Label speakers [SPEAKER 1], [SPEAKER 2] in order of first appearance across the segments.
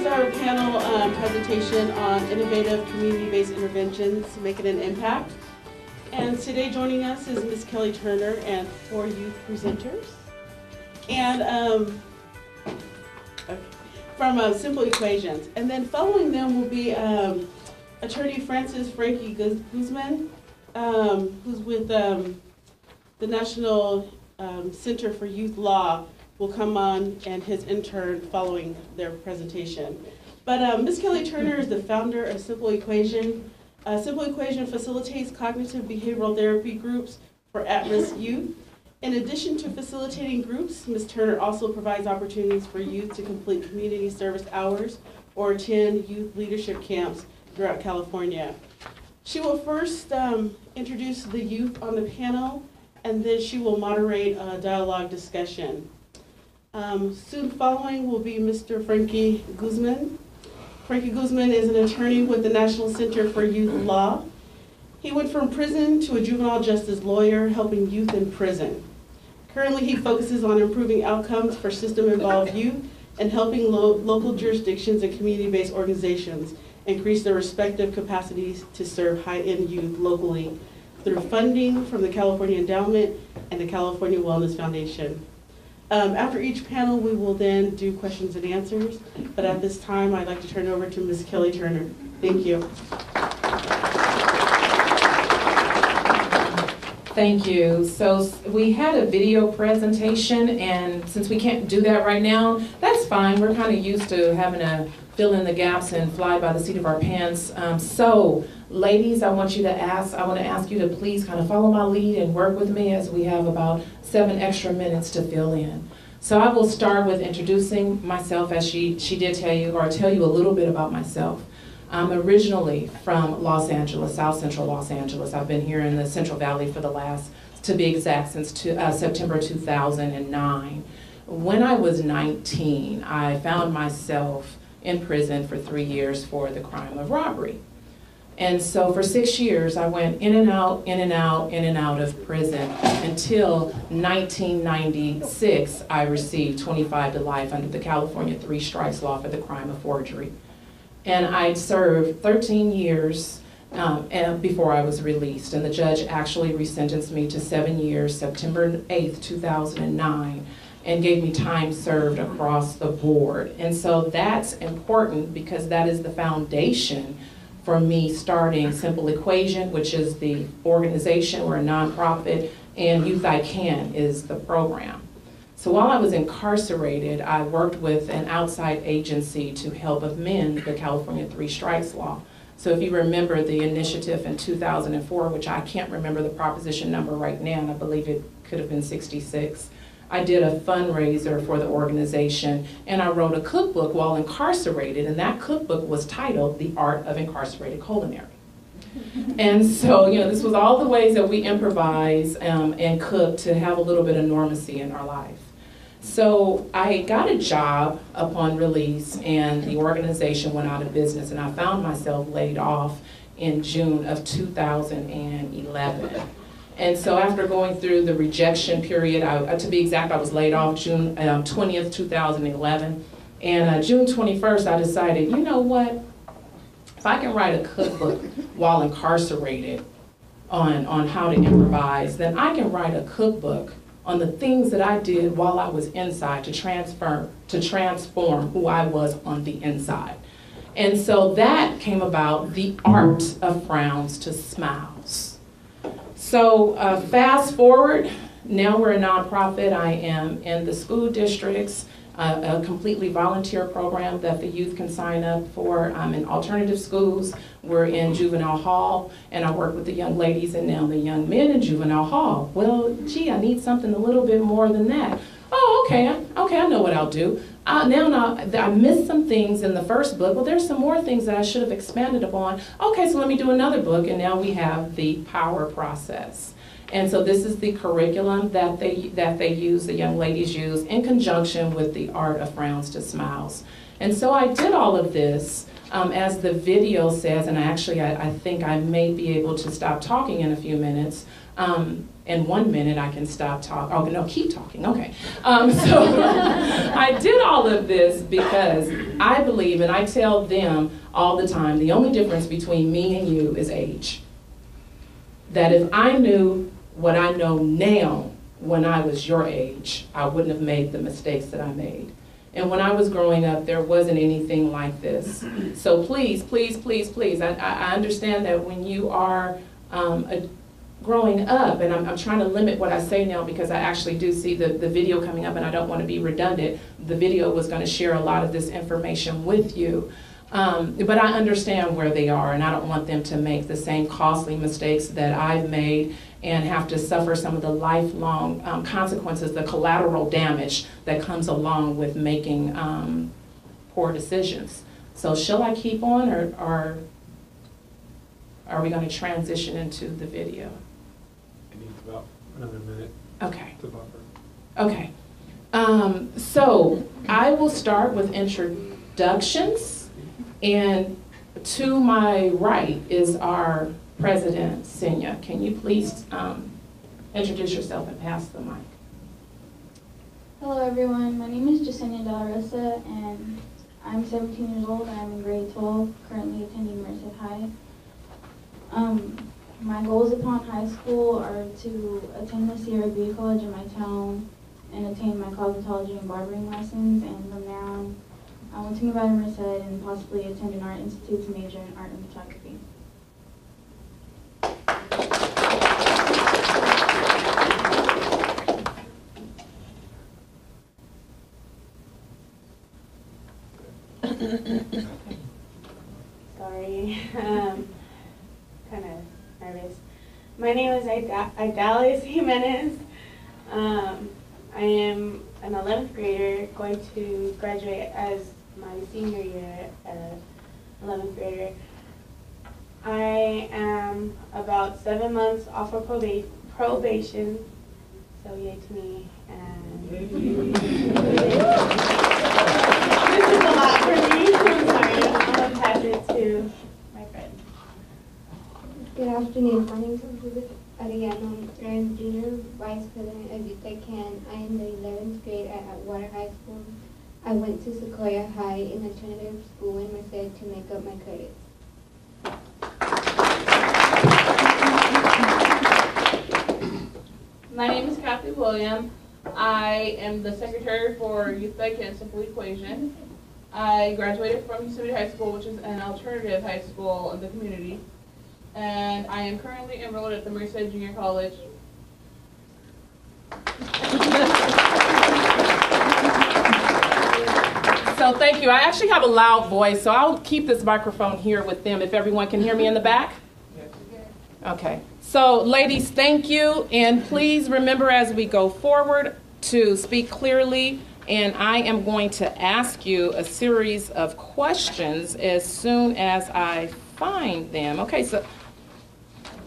[SPEAKER 1] is our panel presentation on innovative community-based interventions making an impact. And today joining us is Ms. Kelly Turner and 4 youth presenters. And from Symple Equazions. And then following them will be attorney Frankie Guzman, who's with the National Center for Youth Law, will come on, and his intern following their presentation. But Ms. Kelly Turner is the founder of Symple Equazion. Symple Equazion facilitates cognitive behavioral therapy groups for at-risk youth. In addition to facilitating groups, Ms. Turner also provides opportunities for youth to complete community service hours or attend youth leadership camps throughout California. She will first introduce the youth on the panel, and then she will moderate a dialogue discussion. Soon following will be Mr. Frankie Guzman. Frankie Guzman is an attorney with the National Center for Youth Law. He went from prison to a juvenile justice lawyer, helping youth in prison. Currently, he focuses on improving outcomes for system-involved youth and helping local jurisdictions and community-based organizations increase their respective capacities to serve high-end youth locally through funding from the California Endowment and the California Wellness Foundation. After each panel, we will then do questions and answers, but at this time, I'd like to turn it over to Ms. Kelly Turner. Thank you.
[SPEAKER 2] Thank you. So we had a video presentation, and since we can't do that right now, that's fine. We're kind of used to having to fill in the gaps and fly by the seat of our pants. So ladies, I want to ask you to please kind of follow my lead and work with me as we have about 7 extra minutes to fill in. So I will start with introducing myself, as she did tell you, or tell you a little bit about myself. I'm originally from Los Angeles, South Central Los Angeles. I've been here in the Central Valley for the last, to be exact, since September 2009. When I was 19, I found myself in prison for 3 years for the crime of robbery. And so for 6 years, I went in and out, in and out, in and out of prison until 1996, I received 25 to life under the California 3 strikes law for the crime of forgery. And I served 13 years before I was released. And the judge actually resentenced me to 7 years, September 8th, 2009, and gave me time served across the board. And so that's important because that is the foundation for me starting Symple Equazion, which is the organization. We're a nonprofit, and Youth I Can is the program. So while I was incarcerated, I worked with an outside agency to help amend the California 3 strikes law. So if you remember the initiative in 2004, which I can't remember the proposition number right now, and I believe it could have been 66, I did a fundraiser for the organization, and I wrote a cookbook while incarcerated, and that cookbook was titled The Art of Incarcerated Culinary. And so, you know, this was all the ways that we improvise and cook to have a little bit of normacy in our life. So I got a job upon release, and the organization went out of business, and I found myself laid off in June of 2011. And so after going through the rejection period, to be exact, I was laid off June 20th, 2011. And June 21st, I decided, you know what? If I can write a cookbook while incarcerated on how to improvise, then I can write a cookbook on the things that I did while I was inside to transform who I was on the inside. And so that came about, The Art of Frowns to Smiles. So fast forward, now we're a nonprofit. I am in the school districts, a completely volunteer program that the youth can sign up for. I'm in alternative schools. We're in juvenile hall, and I work with the young ladies and now the young men in juvenile hall. Well, gee, I need something a little bit more than that. Oh, okay, I know what I'll do. Now I missed some things in the first book. Well, there's some more things that I should have expanded upon. Okay, so let me do another book, and now we have the power process. And so this is the curriculum that they use, the young ladies use, in conjunction with The Art of Frowns to Smiles. And so I did all of this, as the video says, and I think I may be able to stop talking in a few minutes. In 1 minute, I can stop talking. Oh, no, keep talking. Okay. So I did all of this because I believe, and I tell them all the time, the only difference between me and you is age. That if I knew what I know now when I was your age, I wouldn't have made the mistakes that I made. And when I was growing up, there wasn't anything like this. So please, please, please, please, I understand that when you are growing up, and I'm trying to limit what I say now because I actually do see the video coming up and I don't want to be redundant. The video was going to share a lot of this information with you. But I understand where they are, and I don't want them to make the same costly mistakes that I've made and have to suffer some of the lifelong consequences, the collateral damage that comes along with making poor decisions. So shall I keep on, or are we going to transition into the video?
[SPEAKER 3] It needs about another minute
[SPEAKER 2] Okay.
[SPEAKER 3] to buffer.
[SPEAKER 2] Okay. So I will start with introductions. And to my right is our president, Senya. Can you please introduce yourself and pass the mic?
[SPEAKER 4] Hello everyone, my name is Jasenia Delarosa and I'm 17 years old and I'm in grade 12, currently attending Merced High. My goals upon high school are to attend the Sierra Beauty College in my town and attain my cosmetology and barbering lessons, and from there on I want to move out of Merced and possibly attend an art institute to major in art and photography.
[SPEAKER 5] Sorry, kind of nervous. My name is Idalis Jimenez. I am an 11th grader going to graduate as my senior year as 11th grader. I am about 7 months off of probation, so yay to me. And this is a lot for me. I'm sorry. I'm going to pass it to my friend.
[SPEAKER 6] Good afternoon. My name is Elizabeth Arellano. I'm Junior Vice President of Youth I Can. I am the 11th grade at Water High School. I went to Sequoia High, an alternative school in Merced, to make up my credits.
[SPEAKER 7] My name is Kathy William. I am the secretary for Youth I Can Symple Equazion. I graduated from Yosemite High School, which is an alternative high school in the community. And I am currently enrolled at the Merced Junior College.
[SPEAKER 2] So thank you. I actually have a loud voice, so I'll keep this microphone here with them if everyone can hear me in the back. Okay. So ladies, thank you. And please remember as we go forward to speak clearly. And I am going to ask you a series of questions as soon as I find them. Okay, so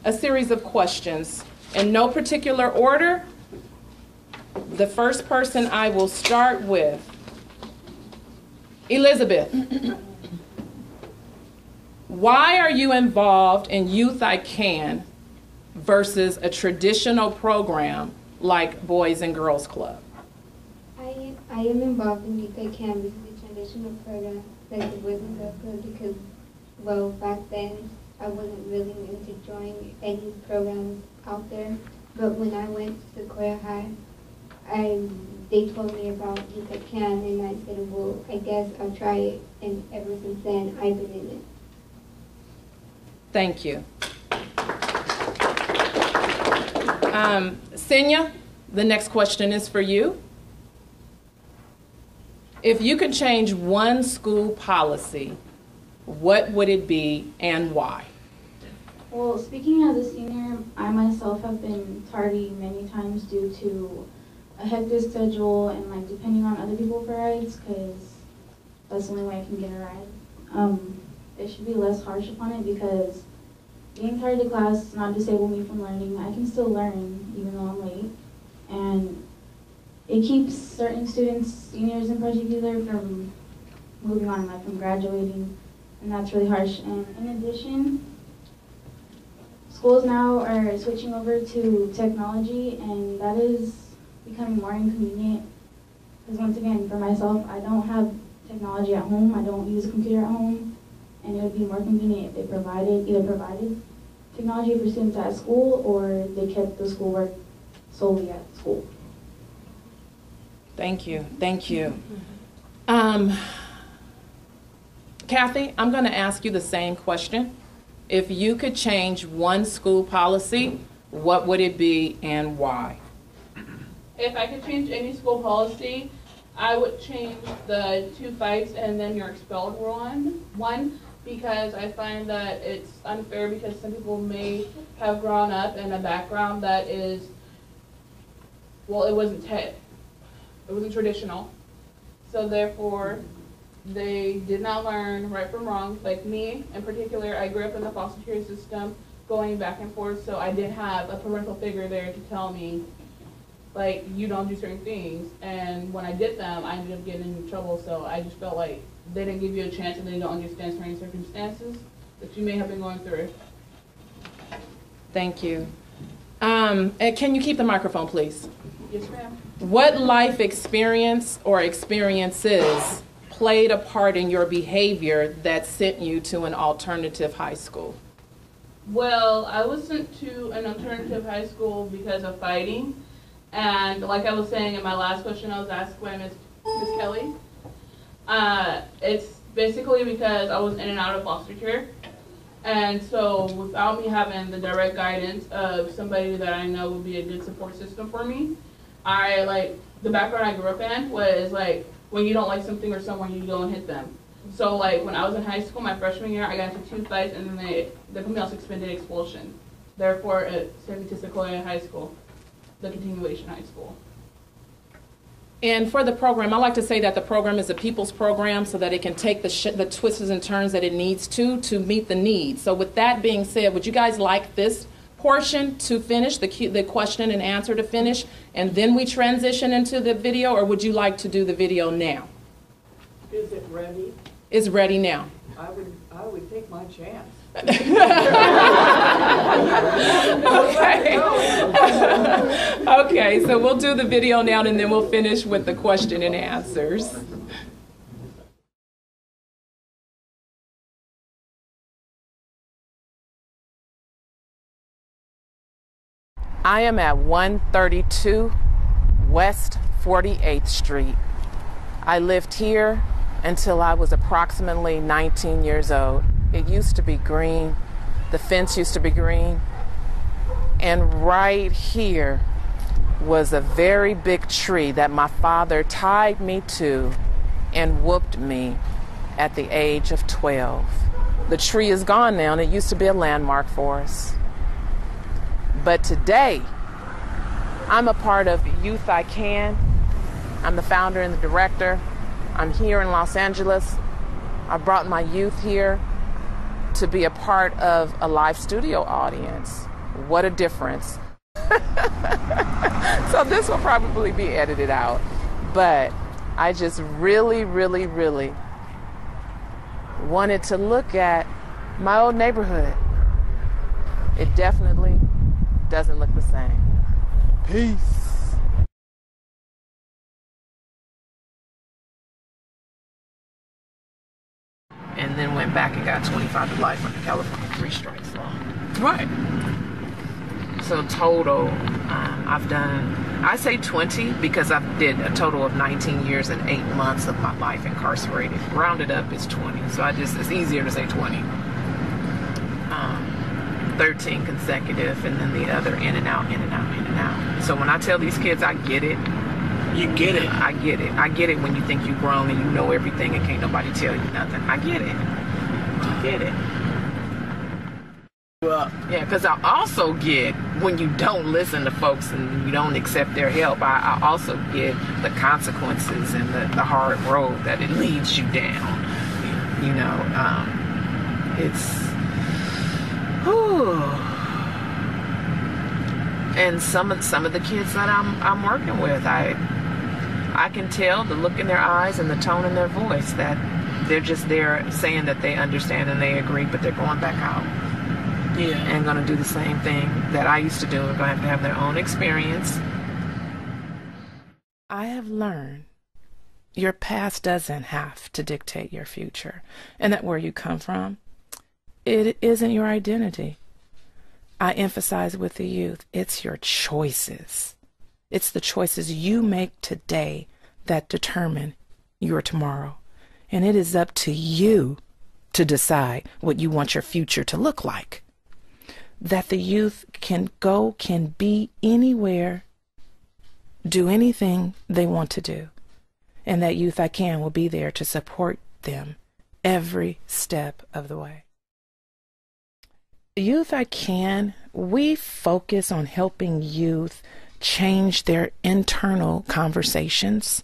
[SPEAKER 2] a series of questions in no particular order. The first person I will start with, Elizabeth. Why are you involved in Youth I Can versus a traditional program like Boys and Girls Club?
[SPEAKER 6] I am involved in Youth I Can because it's a traditional program like the Boys and Girls Club because, well, back then I wasn't really into join any programs out there. But when I went to Sequoia High, they told me about Youth I Can, and I said, well, I guess I'll try it. And ever since then, I've been in it.
[SPEAKER 2] Thank you. Senya, the next question is for you. If you could change one school policy, what would it be and why?
[SPEAKER 4] Well, speaking as a senior, I myself have been tardy many times due to a hectic schedule and like depending on other people for rides, because that's the only way I can get a ride. It should be less harsh upon it because being tardy to class does not disable me from learning. I can still learn even though I'm late, and it keeps certain students, seniors in particular, from moving on, like from graduating, and that's really harsh. And in addition, schools now are switching over to technology, and that is becoming more inconvenient. Because once again, for myself, I don't have technology at home. I don't use a computer at home, and it would be more convenient if they either provided technology for students at school, or they kept the schoolwork solely at school.
[SPEAKER 2] Thank you. Thank you. Kathy, I'm going to ask you the same question. If you could change one school policy, what would it be and why?
[SPEAKER 7] If I could change any school policy, I would change the 2 fights and then you're expelled one, because I find that it's unfair because some people may have grown up in a background that is, well, it wasn't traditional. So therefore, they did not learn right from wrong. Like me in particular, I grew up in the foster care system going back and forth, so I didn't have a parental figure there to tell me, like, you don't do certain things. And when I did them, I ended up getting in trouble, so I just felt like they didn't give you a chance and they don't understand certain circumstances that you may have been going through.
[SPEAKER 2] Thank you. And can you keep the microphone, please?
[SPEAKER 7] Yes, ma'am.
[SPEAKER 2] What life experience or experiences played a part in your behavior that sent you to an alternative high school?
[SPEAKER 7] Well, I was sent to an alternative high school because of fighting. And like I was saying in my last question I was asked by Ms. Kelly, it's basically because I was in and out of foster care. And so without me having the direct guidance of somebody that I know would be a good support system for me, the background I grew up in was like, when you don't like something or someone, you go and hit them. So like when I was in high school, my freshman year, I got into 2 fights and then they put me on suspended expulsion. Therefore, it sent me to Sequoia High School, the continuation high school.
[SPEAKER 2] And for the program, I like to say that the program is a people's program so that it can take the twists and turns that it needs to meet the needs. So with that being said, would you guys like this portion to finish, the question and answer to finish, and then we transition into the video, or would you like to do the video now?
[SPEAKER 8] Is it ready?
[SPEAKER 2] It's ready now.
[SPEAKER 8] I would take my chance.
[SPEAKER 2] Okay. Okay, so we'll do the video now and then we'll finish with the question and answers. I am at 132 West 48th Street. I lived here until I was approximately 19 years old. It used to be green. The fence used to be green. And right here was a very big tree that my father tied me to and whooped me at the age of 12. The tree is gone now, and it used to be a landmark for us. But today, I'm a part of Youth I Can. I'm the founder and the director. I'm here in Los Angeles. I brought my youth here to be a part of a live studio audience. What a difference. So this will probably be edited out. But I just really, really, really wanted to look at my old neighborhood. It definitely doesn't look the same. Peace. And then went back and got 25 to life under California 3 strikes law. Right. So total, I've done, I say 20 because I did a total of 19 years and 8 months of my life incarcerated. Rounded up is 20, so it's easier to say 20. 13 consecutive, and then the other in and out, in and out, in and out. So when I tell these kids I get it,
[SPEAKER 9] you get it.
[SPEAKER 2] I get it. I get it when you think you've grown and you know everything and can't nobody tell you nothing. I get it. I get it.
[SPEAKER 9] Well,
[SPEAKER 2] yeah, because I also get when you don't listen to folks and you don't accept their help, I also get the consequences and the hard road that it leads you down. You know, it's... Whew. And some of the kids that I'm working with, I can tell the look in their eyes and the tone in their voice that they're just there saying that they understand and they agree, but they're going back out.
[SPEAKER 9] and going to do the same thing that I used to do. We're going to have their own experience.
[SPEAKER 2] I have learned your past doesn't have to dictate your future, and that where you come from, it isn't your identity. I emphasize with the youth, it's your choices. It's the choices you make today that determine your tomorrow. And it is up to you to decide what you want your future to look like. That the youth can be anywhere, do anything they want to do. And that Youth I Can will be there to support them every step of the way. Youth I Can, we focus on helping youth change their internal conversations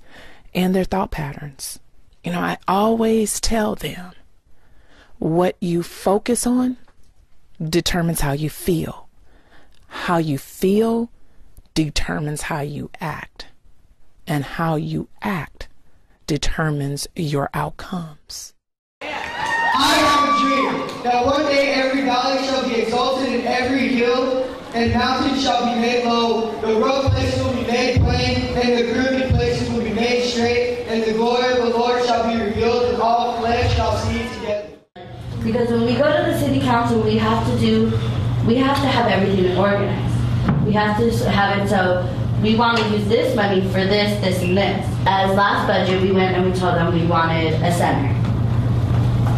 [SPEAKER 2] and their thought patterns. You know, I always tell them, what you focus on determines how you feel. How you feel determines how you act. And how you act determines your outcomes.
[SPEAKER 10] I have a dream that one day every valley shall be exalted and every hill and mountain shall be made low. The rough places will be made plain and the crooked places will be made straight, and the glory of the Lord shall be revealed and all flesh shall see it together.
[SPEAKER 11] Because when we go to the city council, we have to have everything organized. We have to have it so we want to use this money for this, this, and this. As last budget, we went and we told them we wanted a center.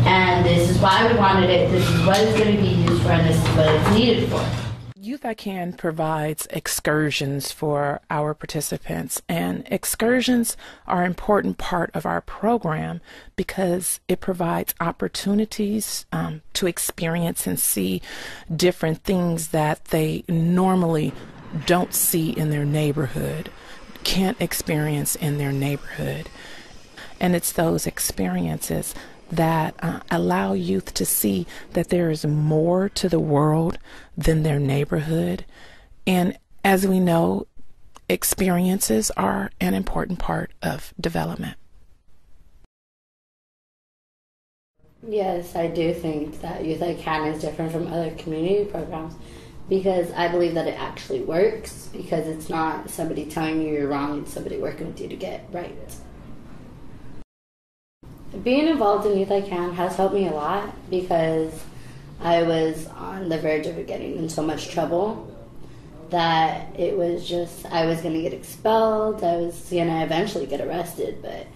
[SPEAKER 11] And this is why we wanted it, this is what it's going to be used for, and this is what it's needed for.
[SPEAKER 2] Youth I Can provides excursions for our participants, and excursions are an important part of our program because it provides opportunities to experience and see different things that they normally don't see in their neighborhood, can't experience in their neighborhood. And it's those experiences that allow youth to see that there is more to the world than their neighborhood. And as we know, experiences are an important part of development.
[SPEAKER 11] Yes, I do think that Youth I Can is different from other community programs because I believe that it actually works, because it's not somebody telling you you're wrong, it's somebody working with you to get right. Being involved in Youth I Can has helped me a lot because I was on the verge of getting in so much trouble that it was just, I was going to get expelled, I was going to eventually get arrested, but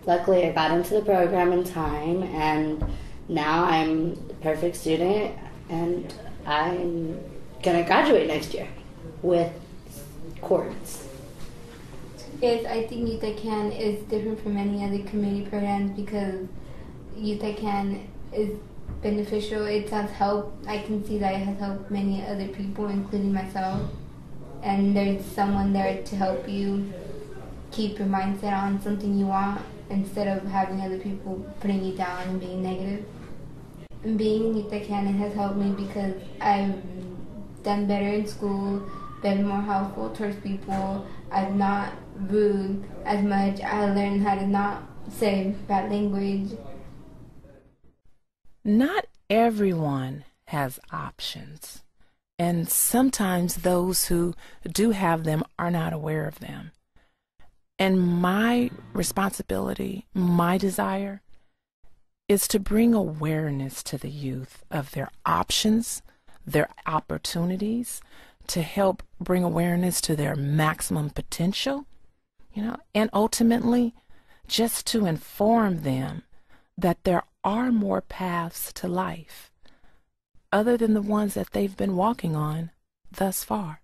[SPEAKER 11] luckily I got into the program in time, and now I'm a perfect student, and I'm going to graduate next year with courts.
[SPEAKER 6] Yes, I think Youth I Can is different from any other community programs because Youth I Can is beneficial. It has helped. I can see that it has helped many other people, including myself. And there's someone there to help you keep your mindset on something you want instead of having other people putting you down and being negative. And being in Youth I Can, it has helped me because I've done better in school, been more helpful towards people. I've not rude as much. I learned how to not say bad language.
[SPEAKER 2] Not everyone has options, and sometimes those who do have them are not aware of them. And my responsibility, my desire, is to bring awareness to the youth of their options, their opportunities, to help bring awareness to their maximum potential, and ultimately just to inform them that there are more paths to life other than the ones that they've been walking on thus far.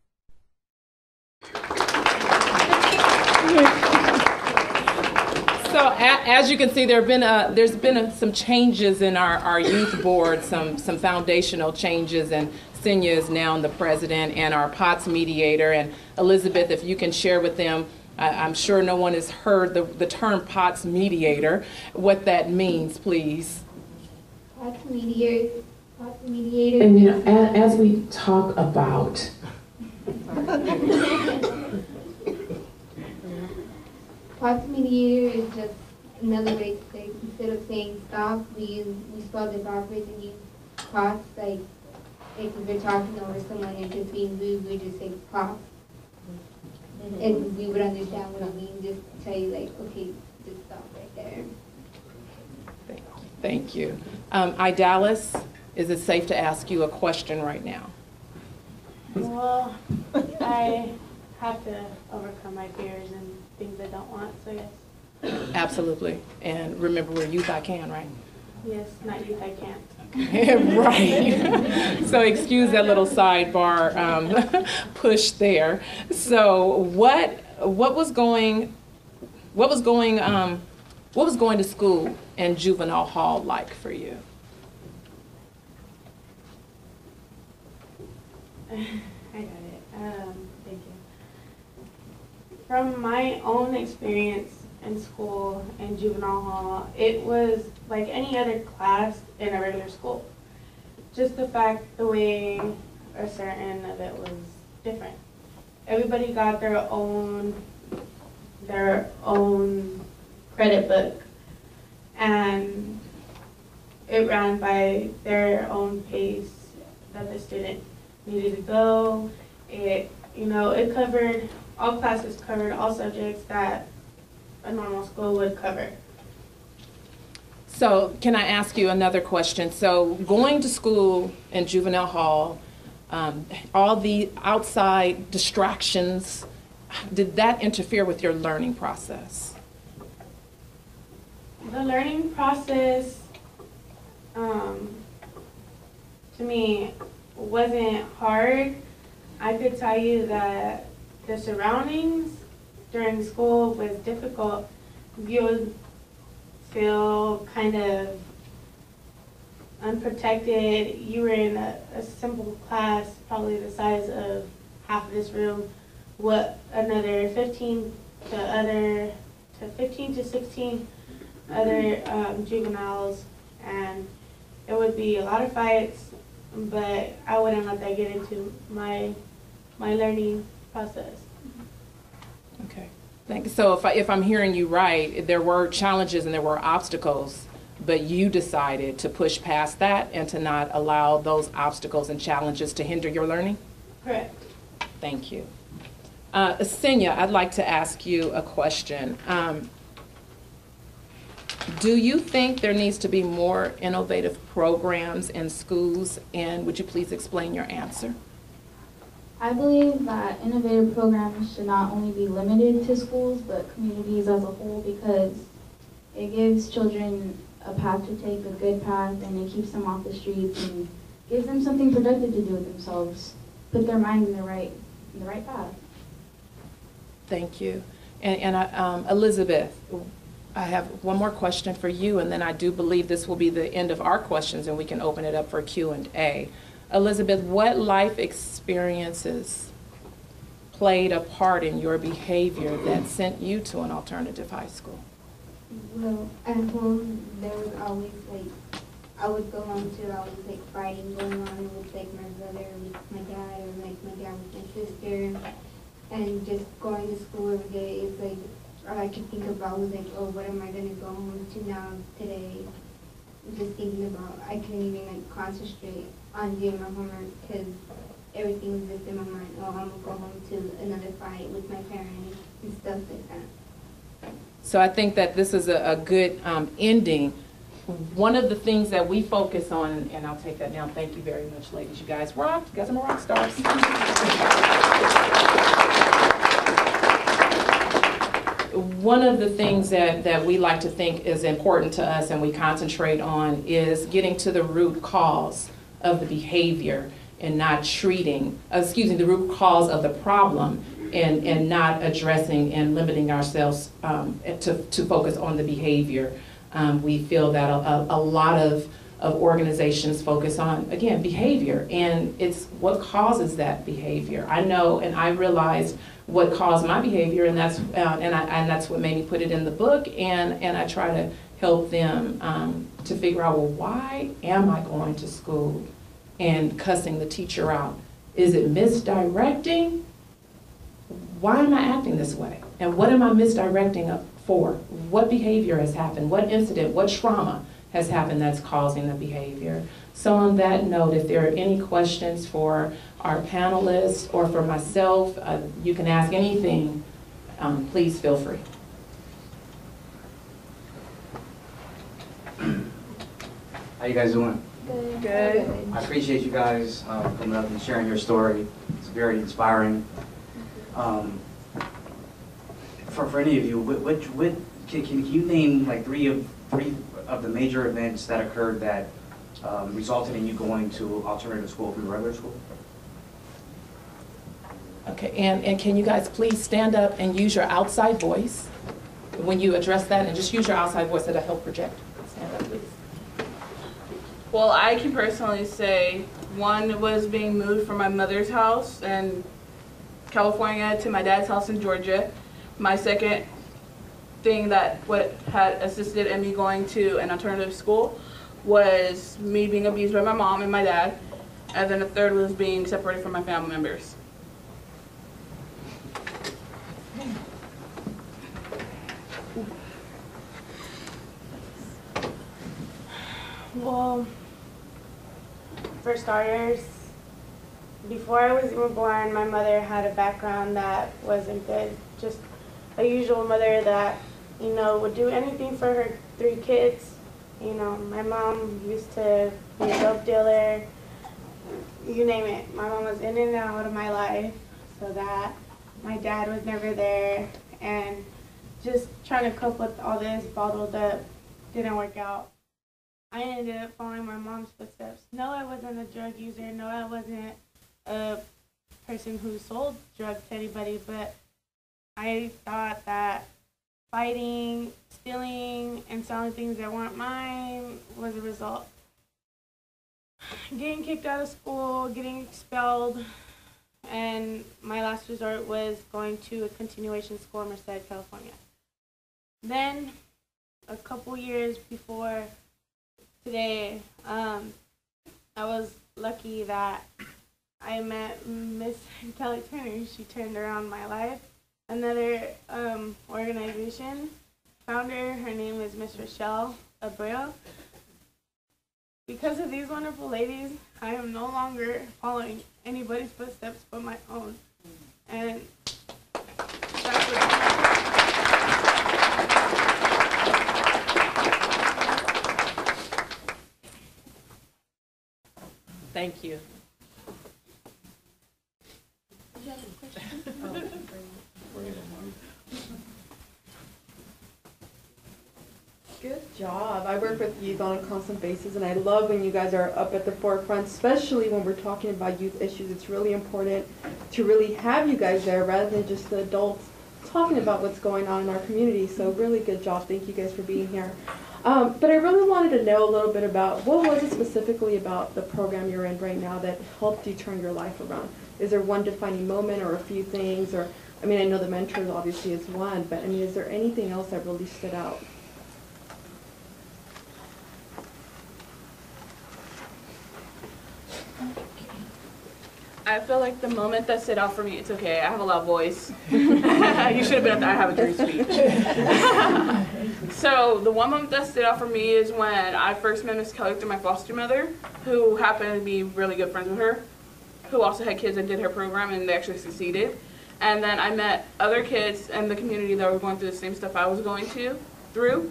[SPEAKER 2] So as you can see, there's been some changes in our youth board, some foundational changes, and Senya is now the president and our POTS mediator. And Elizabeth, if you can share with them, I'm sure no one has heard the term POTS mediator, what that means, please.
[SPEAKER 6] POTS mediator.
[SPEAKER 2] And as we talk about
[SPEAKER 6] POTS mediator is just another way to say, instead of saying stop, we spell it backwards and use POTS, like if we're talking over someone and just being rude, we just say pop. And we would understand what I mean, just tell you like, okay, just stop right there.
[SPEAKER 2] Thank you. Idalis, is it safe to ask you a question right now?
[SPEAKER 5] Well, I have to overcome my fears and things I don't want, so yes.
[SPEAKER 2] Absolutely. And remember, we're youth I can, right?
[SPEAKER 5] Yes, not youth I can't.
[SPEAKER 2] Right. So excuse that little sidebar push there. So what was going to school and juvenile hall like for you?
[SPEAKER 5] I got it. Thank you. From my own experience in school and juvenile hall, it was like any other class in a regular school. Just the way a certain of it was different. Everybody got their own credit book, and it ran by their own pace that the student needed to go. It covered all classes, covered all subjects that a normal school would cover.
[SPEAKER 2] So can I ask you another question? So going to school in juvenile hall, all the outside distractions, did that interfere with your learning process?
[SPEAKER 5] The learning process, to me, wasn't hard. I could tell you that the surroundings during school was difficult. You would feel kind of unprotected. You were in a simple class, probably the size of half of this room, with another 15 to 16 other juveniles, and it would be a lot of fights, but I wouldn't let that get into my learning process.
[SPEAKER 2] Okay, thank you. So if I'm hearing you right, there were challenges and there were obstacles, but you decided to push past that and to not allow those obstacles and challenges to hinder your learning?
[SPEAKER 5] Correct.
[SPEAKER 2] Thank you. Senya, I'd like to ask you a question. Do you think there needs to be more innovative programs in schools, and would you please explain your answer?
[SPEAKER 4] I believe that innovative programs should not only be limited to schools, but communities as a whole, because it gives children a path to take, a good path, and it keeps them off the streets and gives them something productive to do with themselves, put their mind in the right path.
[SPEAKER 2] Thank you. And Elizabeth, I have one more question for you, and then I do believe this will be the end of our questions, and we can open it up for Q&A. Elizabeth, what life experiences played a part in your behavior that sent you to an alternative high school?
[SPEAKER 6] Well, at home, there was always, I would go home to always, fighting going on with, my brother, with my dad, or, my dad with my sister. And just going to school every day is, all I could think about was, oh, what am I going to go home to now, today? Just thinking about, I couldn't even, concentrate on doing my homework because everything was just in my mind. Oh, I'm going to go home to another fight with my parents and stuff like that.
[SPEAKER 2] So I think that this is a good ending. One of the things that we focus on, and I'll take that down. Thank you very much, ladies. You guys rocked. You guys are my rock stars. One of the things that we like to think is important to us and we concentrate on is getting to the root cause of the behavior and not treating, the root cause of the problem and not addressing and limiting ourselves to focus on the behavior. We feel that a lot of organizations focus on, again, behavior, and it's what causes that behavior. I know, and I realized what caused my behavior, and that's what made me put it in the book, and I try to help them to figure out, well, why am I going to school and cussing the teacher out? Is it misdirecting? Why am I acting this way? And what am I misdirecting for? What behavior has happened? What incident? What trauma has happened that's causing the behavior. So on that note, if there are any questions for our panelists or for myself, you can ask anything. Please feel free.
[SPEAKER 12] How you guys doing?
[SPEAKER 6] Good.
[SPEAKER 7] Good.
[SPEAKER 12] I appreciate you guys coming up and sharing your story. It's very inspiring. For any of you, can you name like three of the major events that occurred that resulted in you going to alternative school from regular school?
[SPEAKER 2] Okay, and can you guys please stand up and use your outside voice when you address that, and just use your outside voice that'll help project. Stand up, please.
[SPEAKER 7] Well, I can personally say one was being moved from my mother's house in California to my dad's house in Georgia. My second thing that had assisted in me going to an alternative school was me being abused by my mom and my dad. And then the third was being separated from my family members.
[SPEAKER 5] Well, for starters, before I was even born, my mother had a background that wasn't good. Just a usual mother that, you know, would do anything for her 3 kids. You know, my mom used to be a dope dealer, you name it. My mom was in and out of my life, so that my dad was never there. And just trying to cope with all this bottled up didn't work out. I ended up following my mom's footsteps. No, I wasn't a drug user. No, I wasn't a person who sold drugs to anybody, but I thought that fighting, stealing, and selling things that weren't mine was a result. Getting kicked out of school, getting expelled, and my last resort was going to a continuation school in Merced, California. Then, a couple years before today, I was lucky that I met Miss Kelly Turner. She turned around my life. Another organization founder, her name is Miss Rochelle Abreu. Because of these wonderful ladies, I am no longer following anybody's footsteps but my own. And that's what
[SPEAKER 2] Thank you.
[SPEAKER 13] Good job. I work with youth on a constant basis, and I love when you guys are up at the forefront, especially when we're talking about youth issues. It's really important to really have you guys there rather than just the adults talking about what's going on in our community. So really good job. Thank you guys for being here. But I really wanted to know a little bit about what was it specifically about the program you're in right now that helped you turn your life around? Is there one defining moment or a few things? Or, I mean, I know the mentors obviously is one, but I mean, is there anything else that really stood out?
[SPEAKER 7] I feel like the moment that stood out for me, it's okay, I have a loud voice. You should have been at the I Have a Dream speech. So the one moment that stood out for me is when I first met Miss Kelly through my foster mother, who happened to be really good friends with her, who also had kids and did her program, and they actually succeeded. And then I met other kids in the community that were going through the same stuff I was going through,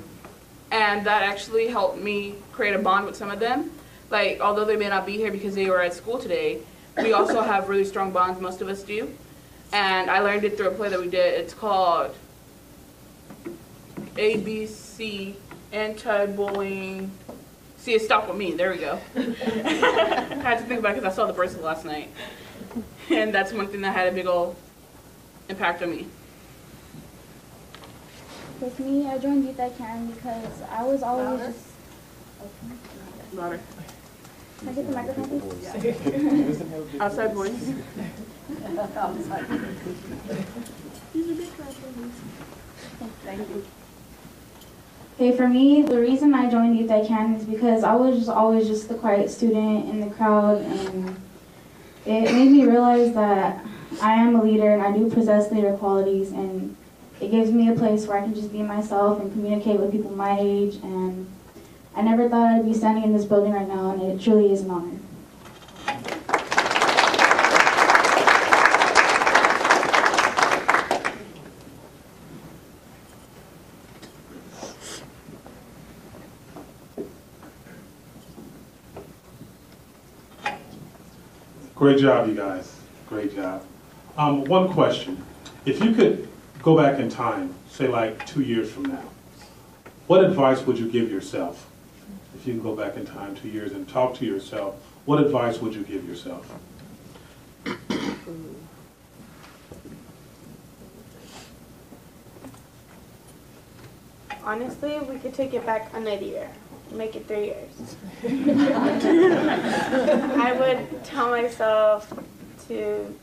[SPEAKER 7] and that actually helped me create a bond with some of them. Like, although they may not be here because they were at school today, we also have really strong bonds, most of us do. And I learned it through a play that we did. It's called ABC, Anti-Bullying. See, it stopped with me. There we go. I had to think about it because I saw the bracelet last night. And that's one thing that had a big old impact on me.
[SPEAKER 4] With me, I joined Youth I Can because I was always just...
[SPEAKER 7] Louder.
[SPEAKER 4] Can I get the microphone, please?
[SPEAKER 7] Outside voice.
[SPEAKER 4] Thank you. Okay, for me, the reason I joined Youth I Can is because I was just always just the quiet student in the crowd, and it made me realize that I am a leader and I do possess leader qualities, and it gives me a place where I can just be myself and communicate with people my age. And I never thought I'd be standing in this building right now, and it truly is an honor.
[SPEAKER 14] Great job, you guys. Great job. One question. If you could go back in time, say like 2 years from now, what advice would you give yourself? If you can go back in time 2 years and talk to yourself, what advice would you give yourself?
[SPEAKER 5] Honestly, we could take it back another year. Make it 3 years. I would tell myself to,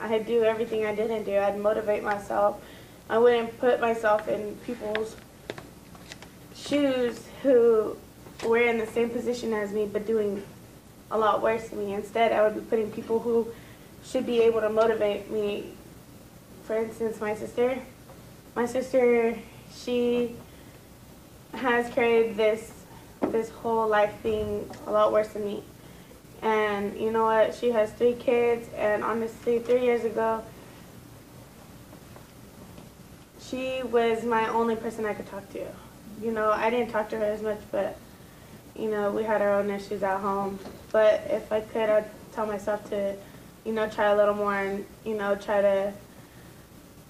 [SPEAKER 5] I'd do everything I didn't do. I'd motivate myself. I wouldn't put myself in people's shoes who were in the same position as me but doing a lot worse than me. Instead, I would be putting people who should be able to motivate me. For instance, my sister, she has carried this whole life being a lot worse than me. And you know what? She has 3 kids, and honestly, 3 years ago, she was my only person I could talk to. You know, I didn't talk to her as much, but, you know, we had our own issues at home. But if I could, I'd tell myself to, you know, try a little more and, you know, try to,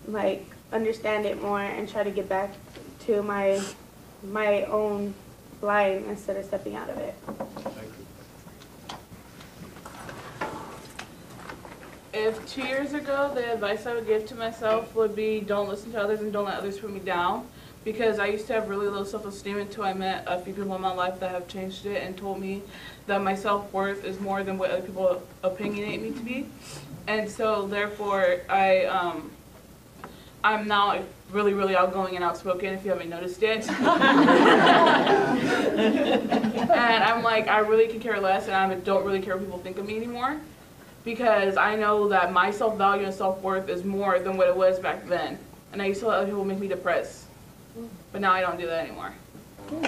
[SPEAKER 5] like, understand it more and try to get back to my own line instead of stepping out of it.
[SPEAKER 7] If 2 years ago, the advice I would give to myself would be don't listen to others and don't let others put me down, because I used to have really low self-esteem until I met a few people in my life that have changed it and told me that my self-worth is more than what other people opinionate me to be. And so therefore, I'm now really, really outgoing and outspoken, if you haven't noticed it. And I'm like, I really could care less, and I don't really care what people think of me anymore, because I know that my self-value and self-worth is more than what it was back then. And I used to let other people make me depressed, but now I don't do that anymore.
[SPEAKER 5] I'm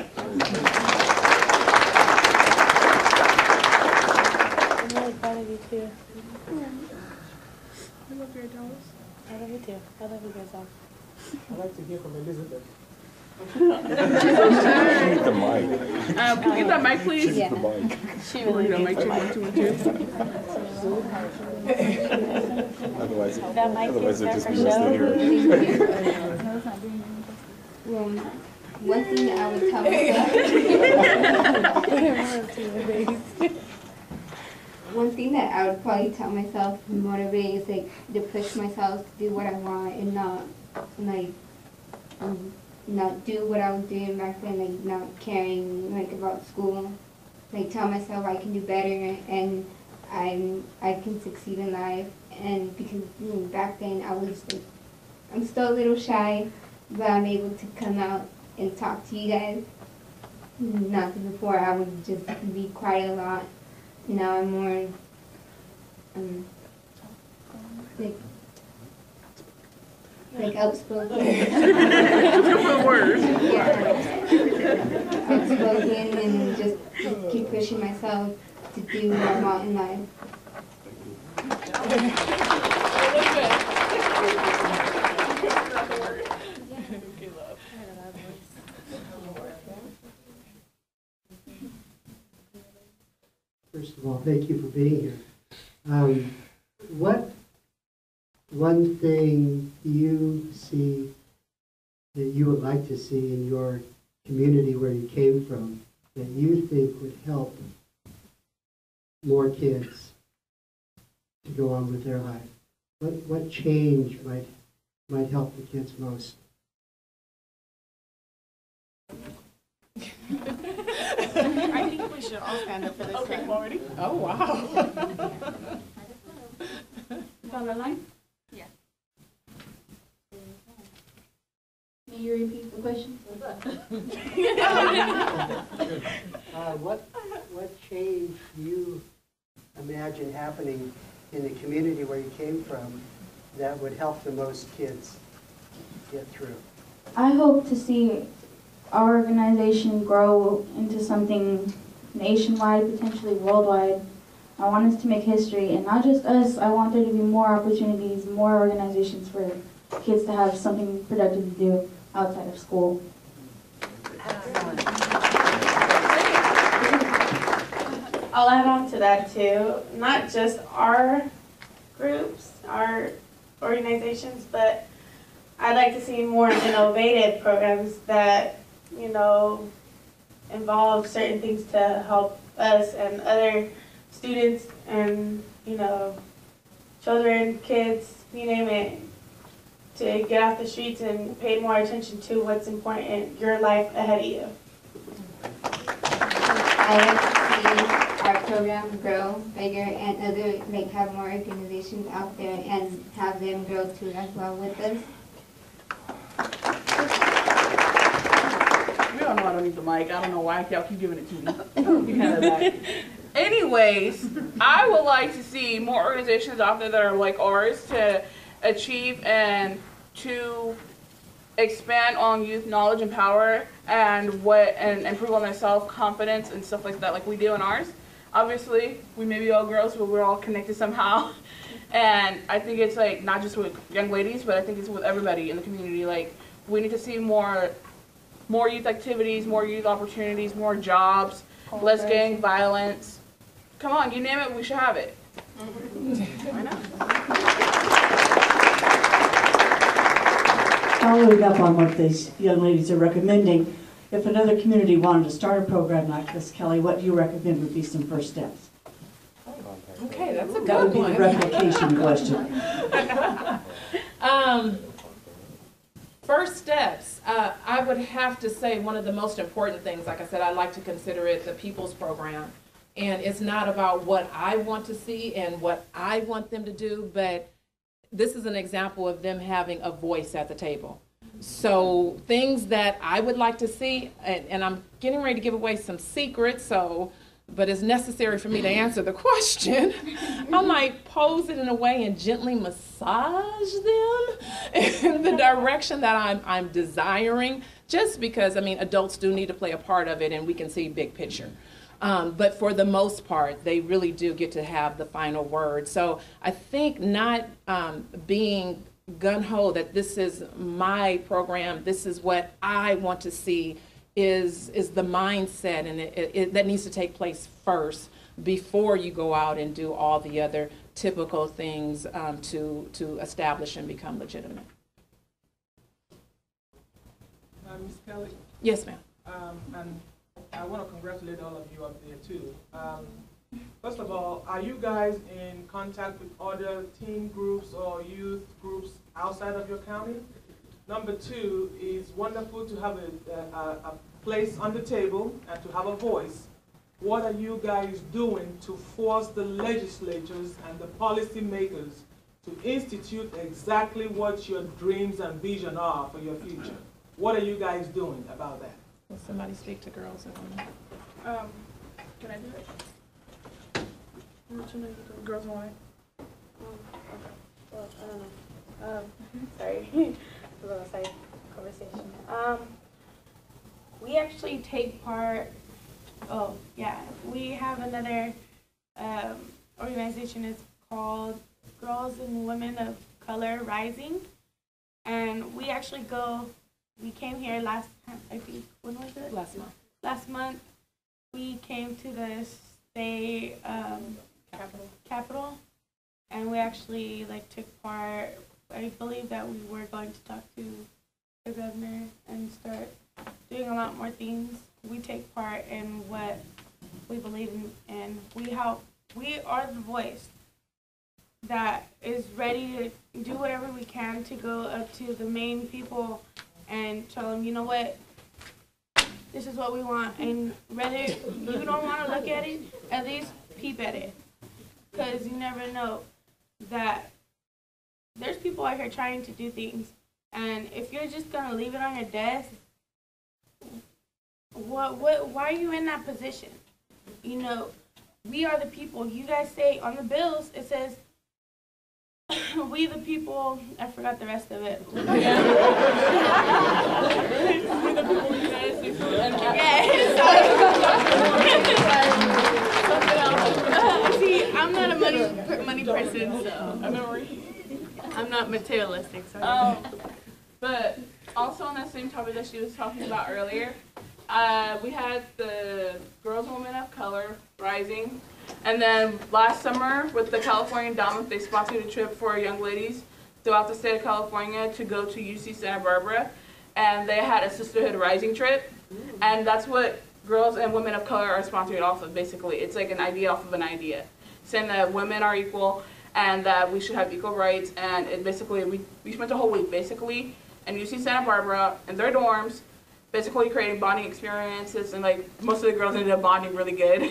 [SPEAKER 5] really proud of you too.
[SPEAKER 7] I love your dolls.
[SPEAKER 5] I love you too. I love you guys all.
[SPEAKER 3] I'd like to hear from Elizabeth.
[SPEAKER 15] Keep the mic.
[SPEAKER 7] Can you get that mic, please?
[SPEAKER 15] Keep the mic.
[SPEAKER 5] She really needs
[SPEAKER 7] mic.
[SPEAKER 5] the mic.
[SPEAKER 7] 1, 2, 1, 2.
[SPEAKER 15] Otherwise,
[SPEAKER 5] That mic
[SPEAKER 15] otherwise
[SPEAKER 5] is
[SPEAKER 15] it'd
[SPEAKER 5] there
[SPEAKER 15] just
[SPEAKER 5] for
[SPEAKER 15] be
[SPEAKER 5] show.
[SPEAKER 15] listed here.
[SPEAKER 6] Well, one thing that I would tell myself. One thing that I would probably tell myself to motivate is like to push myself to do what I want and not not do what I was doing back then, like not caring like about school. Like tell myself I can do better and I can succeed in life. And because back then I was like, I'm still a little shy, but I'm able to come out and talk to you guys. Not that before I would just be quiet a lot. Now I'm more like outspoken. Yeah. Outspoken and just keep pushing myself to do what I want in life.
[SPEAKER 16] First of all, thank you for being here. What one thing you see that you would like to see in your community where you came from that you think would help more kids to go on with their life? What change might help the kids most?
[SPEAKER 5] I think we should all stand up for this.
[SPEAKER 7] Okay, already?
[SPEAKER 2] Oh, wow.
[SPEAKER 4] On the line?
[SPEAKER 5] Yeah.
[SPEAKER 4] May you repeat the question?
[SPEAKER 16] What change do you imagine happening in the community where you came from that would help the most kids get through?
[SPEAKER 4] I hope to see our organization grow into something nationwide, potentially worldwide. I want us to make history, and not just us. I want there to be more opportunities, more organizations for kids to have something productive to do outside of school.
[SPEAKER 5] I'll add on to that too. Not just our groups, our organizations, but I'd like to see more innovative programs that, you know, involve certain things to help us and other students and, you know, children, kids, you name it, to get off the streets and pay more attention to what's important in your life ahead of you.
[SPEAKER 6] I like to see our program grow bigger and other, have more organizations out there and have them grow too as well with us.
[SPEAKER 7] You don't know I don't need the mic. I don't know why y'all keep giving it to me. Anyways, I would like to see more organizations out there that are like ours to achieve and to expand on youth knowledge and power and improve on their self-confidence and stuff like that, like we do in ours. Obviously, we may be all girls, but we're all connected somehow. And I think it's like not just with young ladies, but I think it's with everybody in the community. Like, we need to see more youth activities, more youth opportunities, more jobs, less gang violence. Come on, you name it, we should have it. Why not?
[SPEAKER 15] Following up on what these young ladies are recommending, if another community wanted to start a program like this, Kelly, what do you recommend would be some first steps?
[SPEAKER 2] Okay, that's a good one.
[SPEAKER 15] That would be the replication question.
[SPEAKER 2] First steps, I would have to say one of the most important things, like I said, I like to consider it the people's program. And it's not about what I want to see and what I want them to do, but this is an example of them having a voice at the table. So things that I would like to see, and I'm getting ready to give away some secrets, but it's necessary for me to answer the question. I might pose it in a way and gently massage them in the direction that I'm desiring, just because, I mean, adults do need to play a part of it and we can see big picture. But for the most part, they really do get to have the final word. So I think not being gung-ho that this is my program, this is what I want to see, is the mindset, and that needs to take place first before you go out and do all the other typical things to establish and become legitimate.
[SPEAKER 3] Ms. Kelly?
[SPEAKER 2] Yes, ma'am.
[SPEAKER 3] And I want to congratulate all of you up there too. First of all, are you guys in contact with other teen groups or youth groups outside of your county? Number two, it's wonderful to have a place on the table and to have a voice. What are you guys doing to force the legislatures and the policy makers to institute exactly what your dreams and vision are for your future? What are you guys doing about that?
[SPEAKER 2] Will somebody speak to girls and women?
[SPEAKER 7] Can I do it? Girls want it?
[SPEAKER 5] Okay. Well, I don't know. Sorry. A little side conversation. We actually take part, we have another organization. It's called Girls and Women of Color Rising. And we actually we came here last time, I think, when was it?
[SPEAKER 2] Last month.
[SPEAKER 5] Last month, we came to the state capital, and we actually took part. I believe that we were going to talk to the governor and start doing a lot more things. We take part in what we believe in, and we are the voice that is ready to do whatever we can to go up to the main people and tell them, you know what, this is what we want. And whether you don't want to look at it, at least peep at it. Because you never know that there's people out here trying to do things. And if you're just going to leave it on your desk, why are you in that position? You know, we are the people. You guys say on the bills, it says, We the people, I forgot the rest of it. We the people of the United States of America. See, I'm not a money person, so I'm not materialistic. So.
[SPEAKER 7] But also on that same topic that she was talking about earlier, we had the Girls and Women of Color Rising. And then last summer with the California Endowment, they sponsored a trip for young ladies throughout the state of California to go to UC Santa Barbara. And they had a Sisterhood Rising trip. And that's what Girls and Women of Color are sponsored off of, basically. It's like an idea off of an idea, saying that women are equal and that we should have equal rights. And it basically, we spent a whole week, basically, in UC Santa Barbara, in their dorms, basically creating bonding experiences. And like most of the girls ended up bonding really good.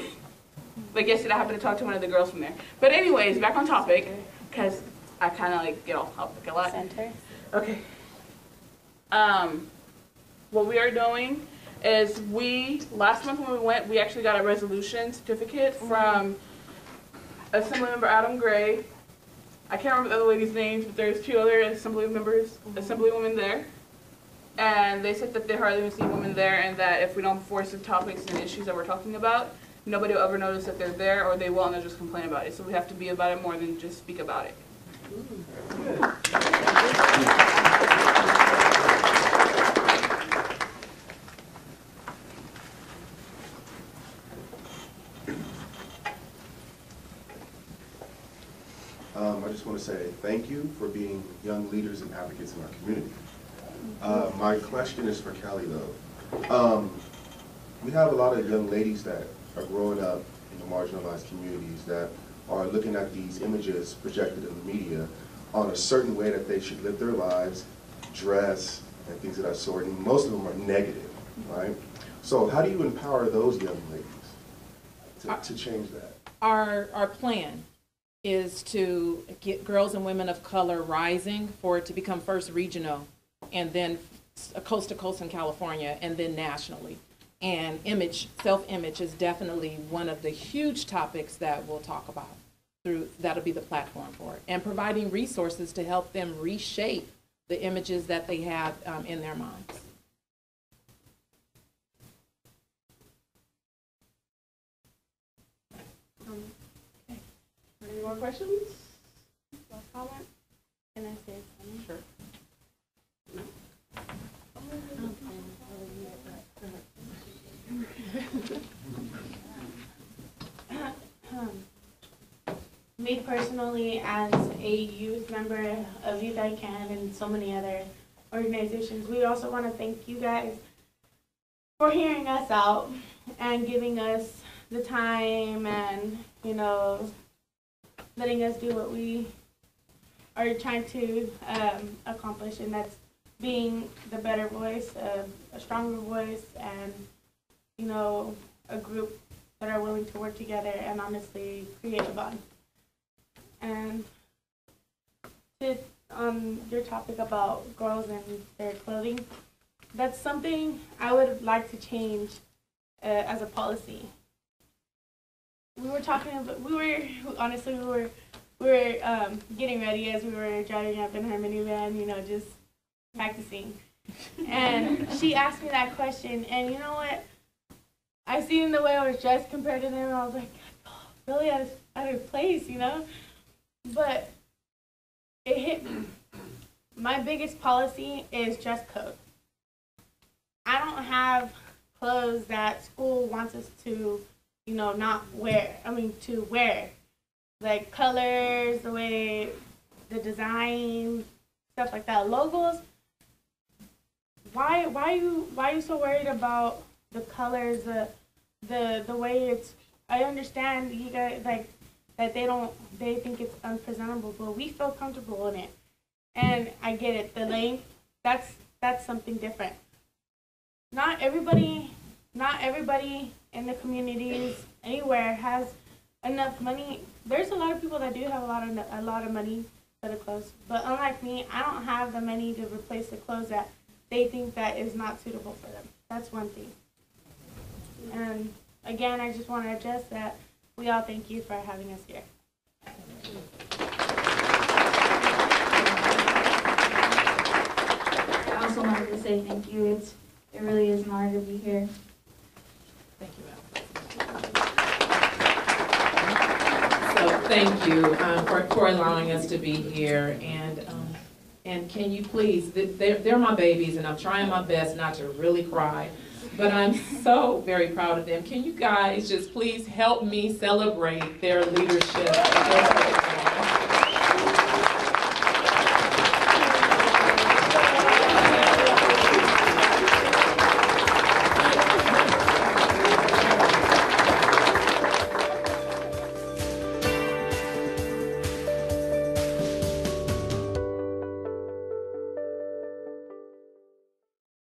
[SPEAKER 7] Like yesterday, I happened to talk to one of the girls from there. But anyways, back on topic, because I kind of like get off topic a lot.
[SPEAKER 5] Center.
[SPEAKER 7] Okay. What we are doing is last month when we went, we actually got a resolution certificate from Assemblymember Adam Gray. I can't remember the other ladies' names, but there's 2 other Assemblywomen there. And they said that they hardly even see women there, and that if we don't force the topics and issues that we're talking about, nobody will ever notice that they're there, or they will, and they'll just complain about it. So we have to be about it more than just speak about it.
[SPEAKER 17] I just want to say thank you for being young leaders and advocates in our community. My question is for Kelly, though. We have a lot of young ladies that are growing up in the marginalized communities that are looking at these images projected in the media on a certain way that they should live their lives, dress, and things of that sort, and most of them are negative, right? So how do you empower those young ladies to change that?
[SPEAKER 9] Our plan is to get Girls and Women of Color Rising, for it to become first regional, and then coast to coast in California, and then nationally. And self-image is definitely one of the huge topics that we'll talk about. That'll be the platform for it. And providing resources to help them reshape the images that they have in their minds.
[SPEAKER 5] Any more questions? Last comment? Can I say something?
[SPEAKER 7] Sure.
[SPEAKER 5] Me personally, as a youth member of Youth I Can and so many other organizations, we also want to thank you guys for hearing us out and giving us the time and, you know, letting us do what we are trying to accomplish, and that's being the better voice, a stronger voice, and, you know, a group that are willing to work together and honestly create a bond. And on your topic about girls and their clothing, that's something I would like to change as a policy. We were talking about, we were getting ready as we were driving up in her minivan, you know, just practicing. And she asked me that question, and you know what? I seen the way I was dressed compared to them, and I was like, oh, really out of place, you know? But it hit me. My biggest policy is dress code. I don't have clothes that school wants us to, you know, to wear. Like colors, the way, the design, stuff like that. Logos. Why are you so worried about the colors, the way it's? I understand you guys like that they think it's unpresentable, but we feel comfortable in it. And I get it. The length, that's something different. Not everybody in the communities anywhere has enough money. There's a lot of people that do have a lot of money for the clothes, but unlike me, I don't have the money to replace the clothes that they think that is not suitable for them. That's one thing. And again, I just want to address that. We all thank you for having us here.
[SPEAKER 4] say thank you. It really is an honor to be here.
[SPEAKER 2] Thank you, So thank you for allowing us to be here, and can you please, they're my babies, and I'm trying my best not to really cry, but I'm so very proud of them. Can you guys just please help me celebrate their leadership?